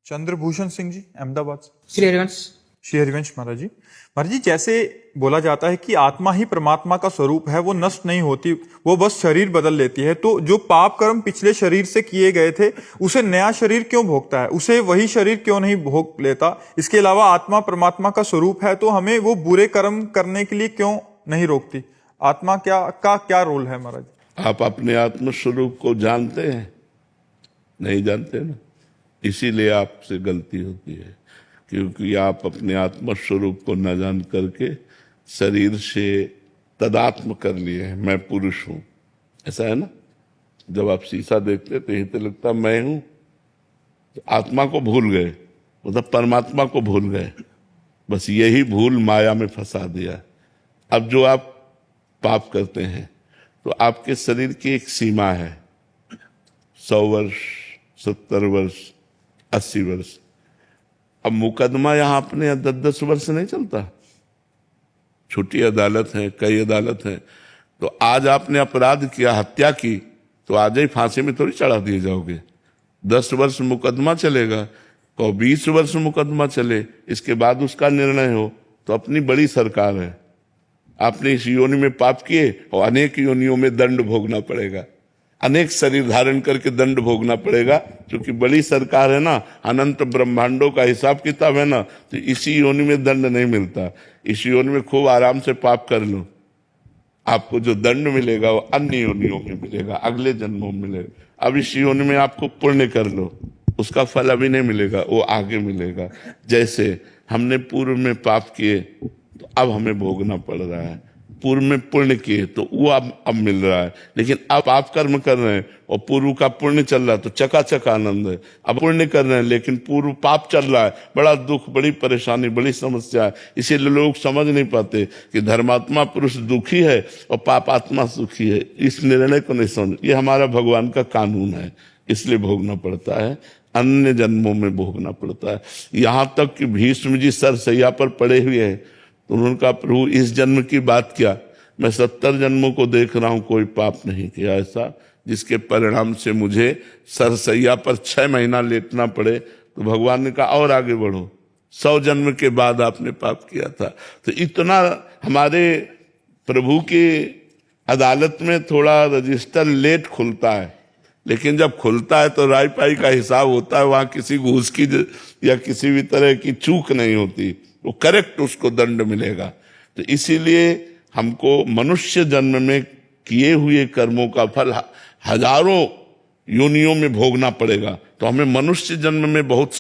चंद्रभूषण सिंह जी, अहमदाबाद से। श्री हरिवंश। श्री हरिवंश महाराज जी। महाराज जी, जैसे बोला जाता है कि आत्मा ही परमात्मा का स्वरूप है, वो नष्ट नहीं होती, वो बस शरीर बदल लेती है। तो जो पाप कर्म पिछले शरीर से किए गए थे, उसे नया शरीर क्यों भोगता है? उसे वही शरीर क्यों नहीं भोग लेता? इसके अलावा आत्मा परमात्मा का स्वरूप है, तो हमें वो बुरे कर्म करने के लिए क्यों नहीं रोकती? आत्मा क्या रोल है महाराज? आप अपने आत्म स्वरूप को जानते हैं? नहीं जानते ना, इसीलिए आपसे गलती होती है, क्योंकि आप अपने आत्म स्वरूप को न जान करके शरीर से तदात्म कर लिए हैं। मैं पुरुष हूं, ऐसा है ना। जब आप शीशा देखते तो यही तो लगता मैं हूं, तो आत्मा को भूल गए, मतलब परमात्मा को भूल गए। बस यही भूल माया में फंसा दिया। अब जो आप पाप करते हैं तो आपके शरीर की एक सीमा है, 100 वर्ष, 70 वर्ष, 80 वर्ष। अब मुकदमा यहां अपने 10-10 वर्ष नहीं चलता। छोटी अदालत है, कई अदालत है। तो आज आपने अपराध किया, हत्या की, तो आज ही फांसी में थोड़ी चढ़ा दिए जाओगे। 10 वर्ष मुकदमा चलेगा, तो 20 वर्ष मुकदमा चले, इसके बाद उसका निर्णय हो। तो अपनी बड़ी सरकार है, आपने इस योनि में पाप किए और अनेक योनियों में दंड भोगना पड़ेगा, अनेक शरीर धारण करके दंड भोगना पड़ेगा। क्योंकि बड़ी सरकार है ना, अनंत ब्रह्मांडों का हिसाब किताब है ना, तो इसी योनि में दंड नहीं मिलता। इस योनि में खूब आराम से पाप कर लो, आपको जो दंड मिलेगा वो अन्य योनियों में मिलेगा, अगले जन्मों में मिलेगा। अब इस योनि में आपको पुण्य कर लो, उसका फल अभी नहीं मिलेगा, वो आगे मिलेगा। जैसे हमने पूर्व में पाप किए तो अब हमें भोगना पड़ रहा है, पूर्व में पुण्य किए तो वो अब मिल रहा है। लेकिन अब आप कर्म कर रहे हैं और पूर्व का पुण्य चल रहा है तो चकाचक आनंद है। अब पुण्य कर रहे हैं लेकिन पूर्व पाप चल रहा है, बड़ा दुख, बड़ी परेशानी, बड़ी समस्या है। इसीलिए लोग समझ नहीं पाते कि धर्मात्मा पुरुष दुखी है और पापात्मा सुखी है। इस निर्णय को नहीं समझ, ये हमारा भगवान का कानून है, इसलिए भोगना पड़ता है, अन्य जन्मों में भोगना पड़ता है। यहां तक कि भीष्म जी सरसैया पर पड़े हुए हैं तो उन्होंने कहा, प्रभु इस जन्म की बात क्या, मैं 70 जन्मों को देख रहा हूं, कोई पाप नहीं किया ऐसा जिसके परिणाम से मुझे सरसैया पर 6 महीना लेटना पड़े। तो भगवान ने कहा और आगे बढ़ो, 100 जन्म के बाद आपने पाप किया था। तो इतना हमारे प्रभु की अदालत में थोड़ा रजिस्टर लेट खुलता है, लेकिन जब खुलता है तो राय पाई का हिसाब होता है। वहां किसी घूस की या किसी भी तरह की चूक नहीं होती, वो करेक्ट उसको दंड मिलेगा। तो इसीलिए हमको मनुष्य जन्म में किए हुए कर्मों का फल हजारों योनियों में भोगना पड़ेगा। तो हमें मनुष्य जन्म में बहुत